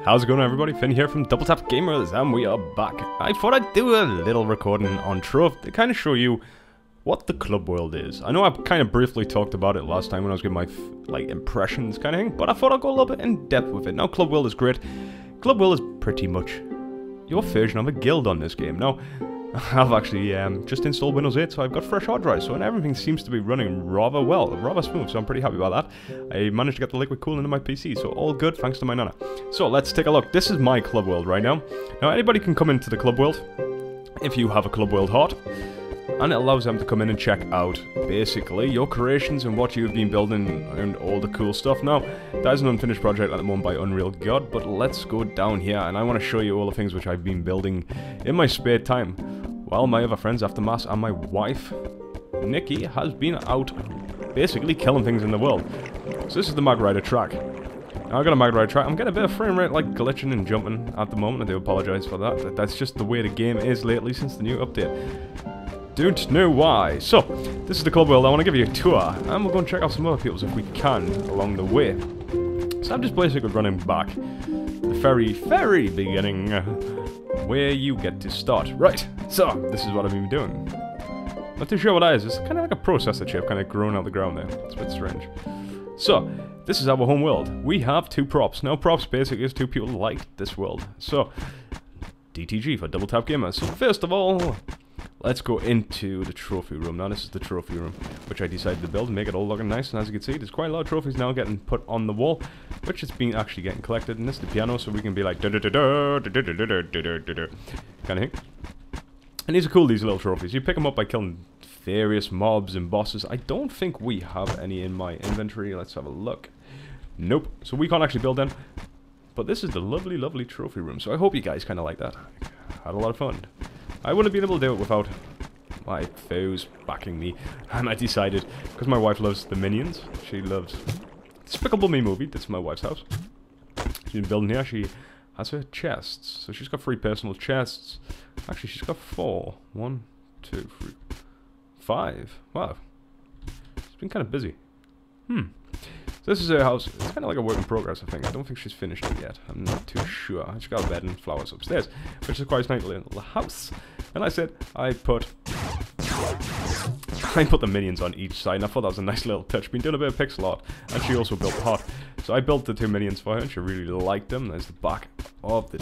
How's it going, everybody? Finn here from Double Tap Gamers, and we are back. I thought I'd do a little recording on Trove to kind of show you what the club world is. I know I kind of briefly talked about it last time when I was giving my like impressions kind of thing, but I thought I'd go a little bit in depth with it. Now, club world is great. Club world is pretty much your version of a guild on this game. Now, I've actually just installed Windows 8, so I've got fresh hard drives, so and everything seems to be running rather well, rather smooth, so I'm pretty happy about that. I managed to get the liquid cooling into my PC, so all good, thanks to my nana. So let's take a look. This is my club world right now. Now, anybody can come into the club world if you have a club world heart, and it allows them to come in and check out, basically, your creations and what you've been building and all the cool stuff. Now, that is an unfinished project at the moment by Unreal God, but let's go down here, and I want to show you all the things which I've been building in my spare time. While my other friends after mass and my wife, Nikki, has been out basically killing things in the world. So this is the Mag Rider track. Now I got a Mag Rider track. I'm getting a bit of frame rate like glitching and jumping at the moment. I do apologise for that. That's just the way the game is lately since the new update. Don't know why. So, this is the club world. I want to give you a tour, and we'll go and check out some other people's if we can along the way. So I'm just basically running back the very beginning, where you get to start. Right, so this is what I've been doing. Not too sure what that is. It's kind of like a processor chip kind of growing out the ground there. It's a bit strange. So, this is our home world. We have two props. Now, props basically is two people like this world. So, DTG for Double Tap Gamers. So, first of all, let's go into the trophy room. Now, this is the trophy room, which I decided to build and make it all looking nice. And as you can see, there's quite a lot of trophies now getting put on the wall, which is being actually getting collected. And this is the piano, so we can be like kind of thing. And these are cool, these little trophies. You pick them up by killing various mobs and bosses. I don't think we have any in my inventory. Let's have a look. Nope. So we can't actually build them. But this is the lovely trophy room. So I hope you guys kind of like that. I had a lot of fun. I wouldn't have been able to do it without my foes backing me. And I decided, because my wife loves the Minions, she loves Despicable Me movie. That's my wife's house. She's been building here. She has her chests. So she's got 3 personal chests. Actually, she's got 4. 1, 2, 3, 5. Wow. She's been kind of busy. So this is her house. It's kind of like a work in progress, I think. I don't think she's finished it yet. I'm not too sure. She's got a bed and flowers upstairs, which is quite a nice little house. And I said I put the minions on each side, and I thought that was a nice little touch. Been doing a bit of pixel art, and she also built the heart. So I built the 2 minions for her, and she really liked them. There's the back of the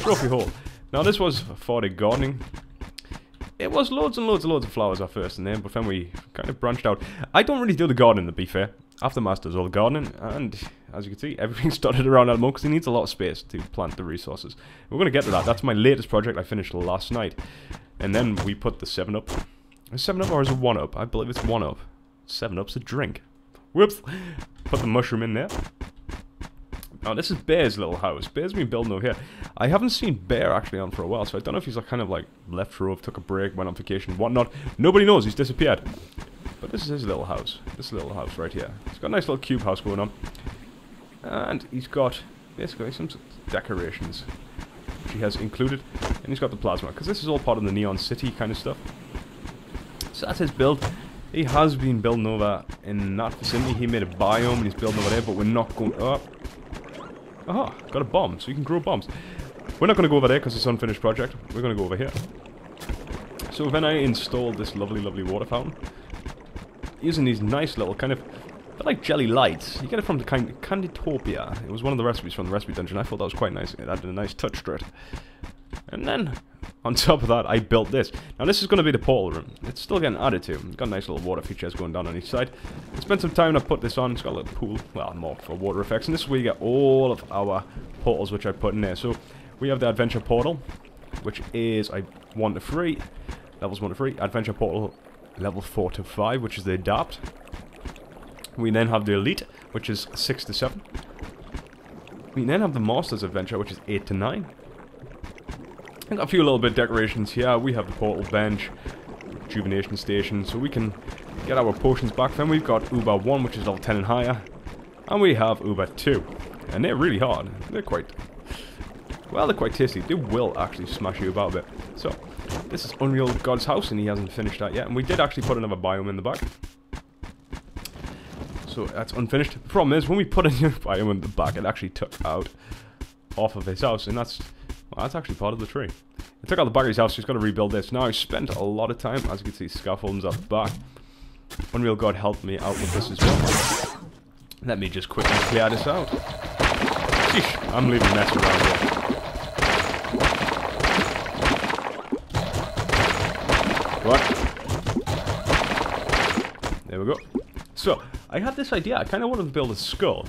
trophy hole. Now this was for the gardening. It was loads and loads of flowers at first, and then, but then we kind of branched out. I don't really do the gardening, to be fair. Aftermath does all the gardening, and as you can see, everything started around that because he needs a lot of space to plant the resources. We're going to get to that. That's my latest project I finished last night. And then we put the 7-Up. Is 7-Up or is it 1-Up? I believe it's 1-Up. 7-Up's a drink. Whoops! Put the mushroom in there. Now, this is Bear's little house. Bear's been building over here. I haven't seen Bear actually on for a while, so I don't know if he's like, kind of like left Trove, took a break, went on vacation, whatnot. Nobody knows. He's disappeared. But this is his little house. This little house right here. He's got a nice little cube house going on. And he's got basically some decorations which he has included. And he's got the plasma, because this is all part of the Neon City kind of stuff. So that's his build. He has been building over in that vicinity. He made a biome and he's building over there, but we're not going... Aha, got a bomb, so you can grow bombs. We're not going to go over there because it's an unfinished project. We're going to go over here. So then I installed this lovely water fountain. Using these nice little kind of, they're like jelly lights. You get it from the Canditopia. It was one of the recipes from the recipe dungeon. I thought that was quite nice. It added a nice touch to it. And then, on top of that, I built this. Now this is going to be the portal room. It's still getting added to. It's got nice little water features going down on each side. I spent some time to put this on. It's got a little pool. Well, more for water effects. And this is where you get all of our portals which I put in there. So, we have the adventure portal, which is 1 to 3. Levels 1 to 3. Adventure portal level 4 to 5, which is the adapt. We then have the elite, which is 6 to 7. We then have the master's adventure, which is 8 to 9. I've got a few little bit of decorations here. We have the portal bench, rejuvenation station, so we can get our potions back. Then we've got Uber 1, which is level 10 and higher. And we have Uber 2. And they're really hard. They're quite... well, they're quite tasty. They will actually smash you about a bit. So, this is Unreal God's house, and he hasn't finished that yet. And we did actually put another biome in the back. So, that's unfinished. The problem is, when we put a new biome in the back, it actually took out off of his house, and that's actually part of the tree. I took out the back of his house, he's got to rebuild this. Now, I spent a lot of time, as you can see, scaffolds at the back. Unreal God helped me out with this as well. Let me just quickly clear this out. Sheesh, I'm leaving mess around here. What? There we go. So, I had this idea. I kind of wanted to build a skull.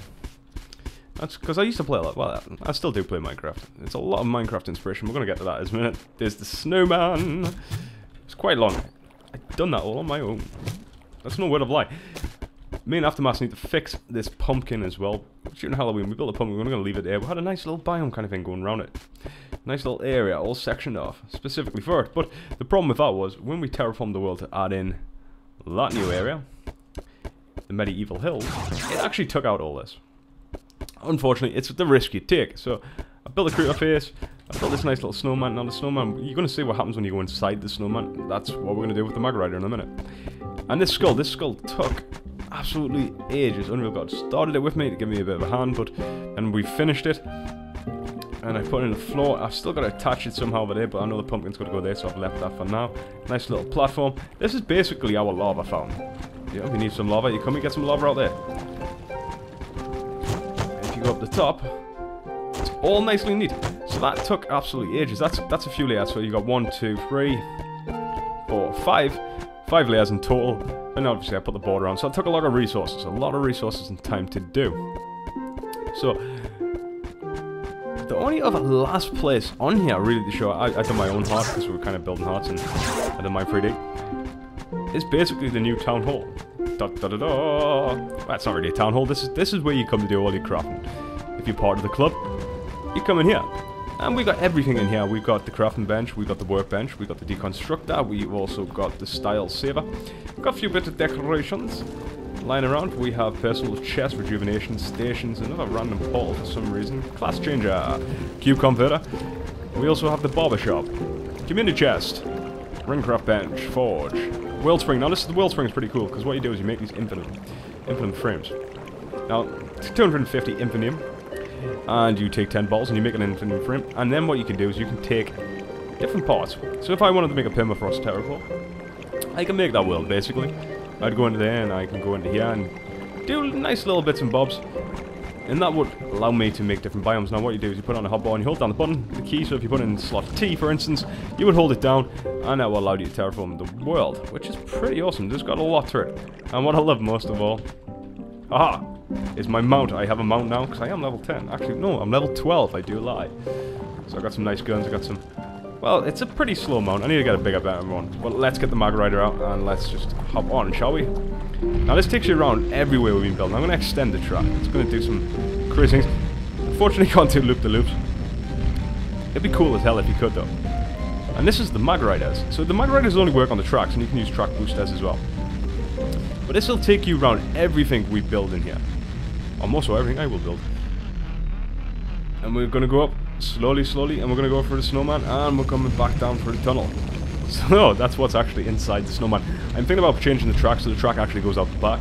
That's because I used to play a lot. Well, I still do play Minecraft. It's a lot of Minecraft inspiration. We're going to get to that in a minute. There's the snowman. It's quite long. I've done that all on my own. That's no word of lie. Me and Aftermath need to fix this pumpkin as well. Shooting Halloween, we built a pumpkin. We're going to leave it there. We had a nice little biome kind of thing going around it. Nice little area, all sectioned off, specifically for it. But the problem with that was, when we terraformed the world to add in that new area, the medieval hills, it actually took out all this. Unfortunately, it's the risk you take. So, I built a creeper face, I built this nice little snowman. Now the snowman, you're going to see what happens when you go inside the snowman. That's what we're going to do with the Mag Rider in a minute. And this skull took absolutely ages. Unreal God started it with me to give me a bit of a hand, but then we finished it. And I put it in the floor. I've still got to attach it somehow over there, but I know the pumpkin's got to go there, so I've left that for now. Nice little platform. This is basically our lava fountain. Yeah, if you need some lava, you come and get some lava out there. If you go up the top, it's all nicely neat. So that took absolutely ages. That's a few layers. So you got 1, 2, 3, 4, 5. 5 layers in total. And obviously I put the border on. So it took a lot of resources and time to do. So the only other last place on here really to show, I done my own heart because we were kind of building hearts and I did my 3D, is basically the new town hall. Da, da, da, da. That's not really a town hall. This is where you come to do all your crafting. If you're part of the club, you come in here. And we got everything in here. We've got the crafting bench, we've got the workbench, we've got the deconstructor, we've also got the style saver. We've got a few bits of decorations lying around. We have personal chest, rejuvenation stations, another random portal for some reason. Class changer, cube converter. We also have the barber shop, community chest, ringcraft bench, forge, wellspring. Now this is the wellspring is pretty cool because what you do is you make these infinite frames. Now 250 infinium. And you take 10 balls and you make an infinite frame. And then what you can do is you can take different parts. So if I wanted to make a permafrost terraform, I can make that world basically. I'd go into there and I can go into here and do nice little bits and bobs. And that would allow me to make different biomes. Now what you do is you put on a hotbar and you hold down the button, the key. So if you put in slot T for instance, you would hold it down and that will allow you to terraform the world. Which is pretty awesome. There's got a lot to it. And what I love most of all, aha, is my mount. I have a mount now because I am level 10. Actually, no, I'm level 12. I do lie. So I got some nice guns. I got some... Well, it's a pretty slow mount. I need to get a bigger, better one. But let's get the Mag Rider out and let's just hop on, shall we? Now, this takes you around everywhere we've been building. I'm going to extend the track. It's going to do some crazy things. Unfortunately, can't do loop-the-loops. It'd be cool as hell if you could, though. And this is the Mag Riders. So the Mag Riders only work on the tracks, and you can use track boosters as well. But this will take you around everything we build in here. Almost everything I will build. And we're going to go up slowly, and we're going to go for the snowman, and we're coming back down for the tunnel. So that's what's actually inside the snowman. I'm thinking about changing the track so the track actually goes out the back.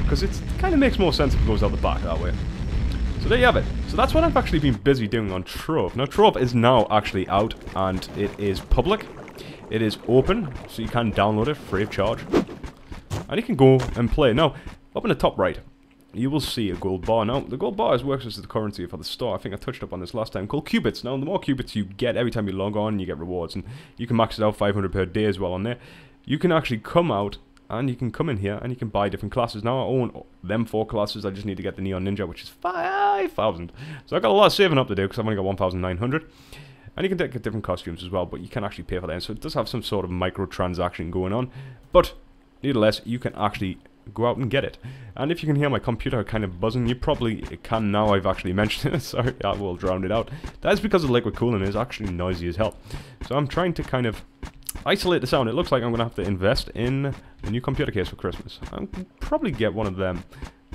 Because it kind of makes more sense if it goes out the back that way. So there you have it. So that's what I've actually been busy doing on Trove. Now Trove is now actually out, and it is public. It is open, so you can download it free of charge. And you can go and play. Now, up in the top right, you will see a gold bar. Now, the gold bar works as the currency for the store. I think I touched up on this last time, called qubits. Now, the more qubits you get every time you log on, you get rewards. And you can max it out 500 per day as well on there. You can actually come out, and you can come in here, and you can buy different classes. Now, I own them 4 classes. I just need to get the Neon Ninja, which is 5,000. So I've got a lot of saving up to do, because I've only got 1,900. And you can get different costumes as well, but you can actually pay for that. So it does have some sort of microtransaction going on. But nevertheless, you can actually go out and get it. And if you can hear my computer kind of buzzing, you probably can now. I've actually mentioned it. Sorry, I will drown it out. That is because the liquid cooling is actually noisy as hell. So I'm trying to kind of isolate the sound. It looks like I'm going to have to invest in a new computer case for Christmas. I'll probably get one of them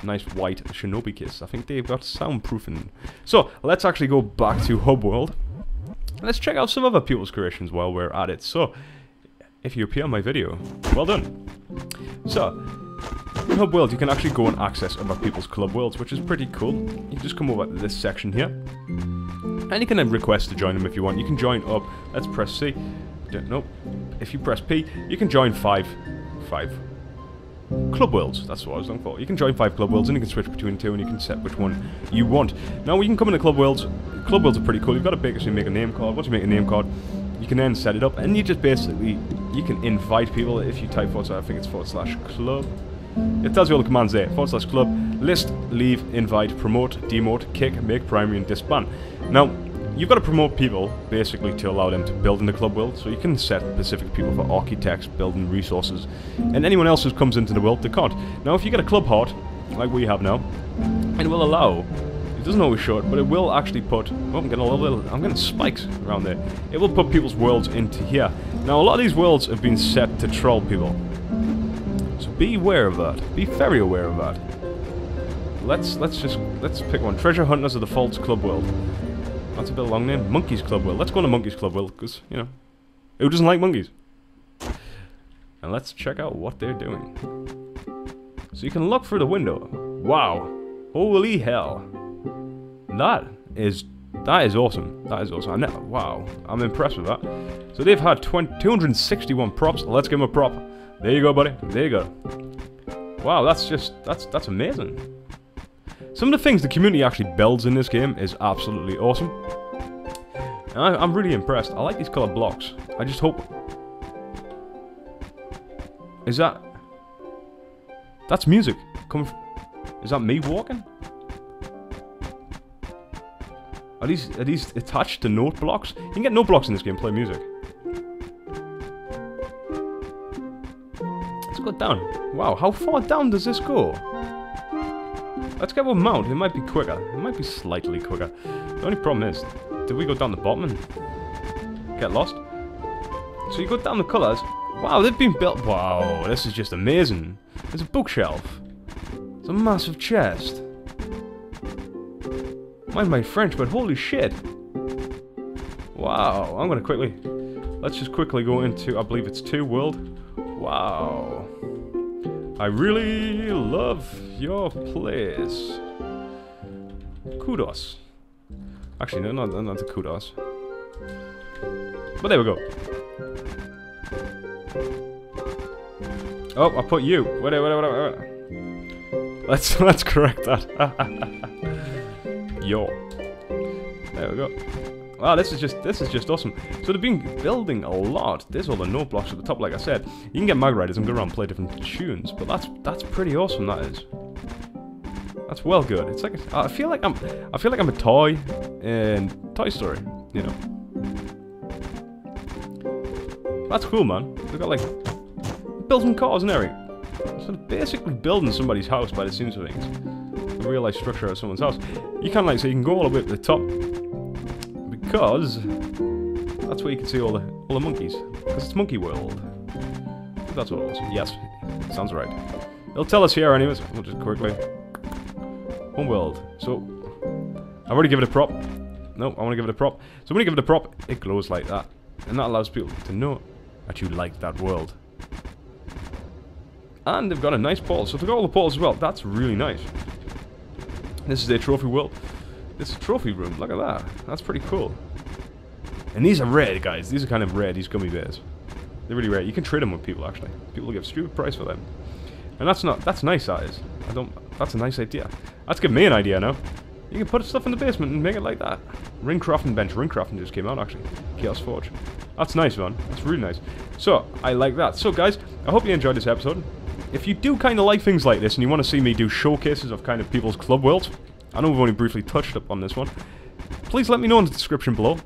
nice white Shinobi cases. I think they've got soundproofing. So let's actually go back to Hub World. Let's check out some other people's creations while we're at it. So if you appear on my video, well done. So in Hub World, you can actually go and access other people's club worlds, which is pretty cool. You just come over to this section here. And you can then request to join them if you want. You can join up. Let's press C. Nope. If you press P, you can join 5 club worlds. That's what I was looking for. You can join 5 club worlds and you can switch between 2 and you can set which one you want. Now we can come into club worlds. Club worlds are pretty cool. You've got to basically make a name card. Once you make a name card, you can then set it up and you just basically, you can invite people if you type /, I think it's /club. It tells you all the commands there. /club, list, leave, invite, promote, demote, kick, make primary and disband. Now, you've got to promote people, basically, to allow them to build in the club world. So you can set specific people for architects, building resources, and anyone else who comes into the world, they can't. Now, if you get a club heart, like we have now, it will allow, it doesn't always show it, but it will actually put, oh, I'm getting spikes around there. It will put people's worlds into here. Now, a lot of these worlds have been set to troll people. So be aware of that. Be very aware of that. Let's pick one. Treasure Hunters of the False Club World. That's a bit of a long name. Monkeys Club World. Let's go to Monkeys Club World, because, you know, who doesn't like monkeys? And let's check out what they're doing. So you can look through the window. Wow. Holy hell. That is awesome. That is awesome. Wow. I'm impressed with that. So they've had 261 props. Let's give them a prop. There you go, buddy. There you go. Wow, that's amazing. Some of the things the community actually builds in this game is absolutely awesome. And I'm really impressed. I like these colored blocks. I just hope... That's music. Is that me walking? Are these attached to note blocks? You can get note blocks in this game, play music. Let's go down. Wow, how far down does this go? Let's get one mount. It might be quicker. It might be slightly quicker. The only problem is, did we go down the bottom and get lost? So you go down the colours. Wow, they've been built. Wow, this is just amazing. There's a bookshelf. It's a massive chest. Mind my French, but holy shit. Wow, I'm gonna quickly... Let's just quickly go into, I believe it's 2 world. Wow. I really love your place. Kudos. Actually, no, not the kudos. But there we go. Oh, I put you. Wait. Let's correct that. Yo. There we go. Wow, this is just awesome. So they've been building a lot. There's all the note blocks at the top, like I said. You can get mag riders and go around and play different tunes, but that's pretty awesome. That is. That's well good. It's like I feel like I'm a toy in Toy Story. You know. That's cool, man. They've got like building cars and everything. So they're basically building somebody's house by the seams of things. The real life structure of someone's house. You can like so you can go all the way to the top. Because that's where you can see all the monkeys. Because it's Monkey World. That's what it was. Yes, sounds right. It'll tell us here anyways. We'll just quickly. Home world. So I've already given it a prop. No, I want to give it a prop. So when you give it a prop, it glows like that. And that allows people to know that you like that world. And they've got a nice portal. So they've got all the portals as well. That's really nice. This is their trophy world. This is a trophy room. Look at that. That's pretty cool. And these are rare, guys. These are kind of rare, these gummy bears. They're really rare. You can trade them with people, actually. People give stupid price for them. And that's nice, that is. That's a nice idea. That's giving me an idea now. You can put stuff in the basement and make it like that. Ring crafting bench. Ring crafting just came out, actually. Chaos Forge. That's nice, man. That's really nice. So, I like that. So, guys, I hope you enjoyed this episode. If you do kind of like things like this and you want to see me do showcases of kind of people's club worlds, I know we've only briefly touched up on this one, please let me know in the description below.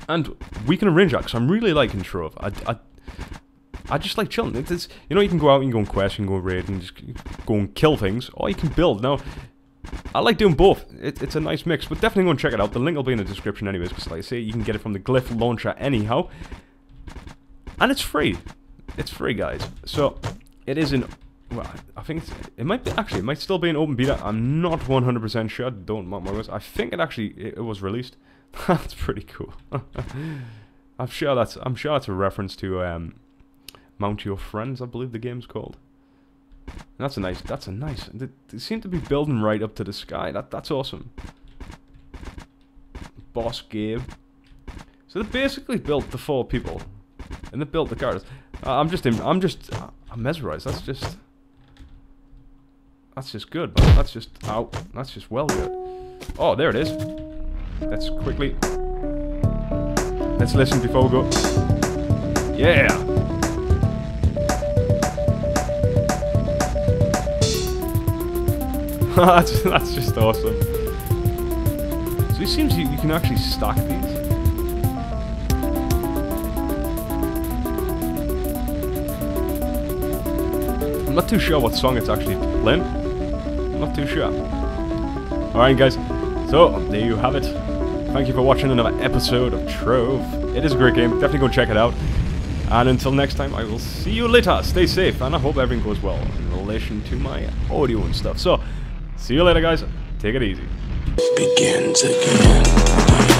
And we can arrange that, because I'm really liking Trove. I just like chilling. It's, you know, you can go out and you can go and quest, you can go raid and just go and kill things, or you can build. Now, I like doing both. It's a nice mix, but definitely go and check it out. The link will be in the description anyways, because like I say, you can get it from the Glyph launcher anyhow. And it's free. It's free, guys. So, it is in... Well, I think it might be... Actually, it might still be an open beta. I'm not 100% sure. Don't mark my words. I think it was released. That's pretty cool. I'm sure that's a reference to Mount Your Friends, I believe the game's called. And that's a nice... They seem to be building right up to the sky. That's awesome. boss game. So they basically built the 4 people, and they built the characters. I'm mesmerized. That's just good, man. That's just well good. Oh, there it is. Let's listen before we go. Yeah. that's just awesome. So it seems you can actually stack these. I'm not too sure what song it's actually playing. I'm not too sure. Alright guys, so there you have it. Thank you for watching another episode of Trove. It is a great game, definitely go check it out. And until next time, I will see you later. Stay safe, and I hope everything goes well in relation to my audio and stuff. So, see you later guys, take it easy. Begins again.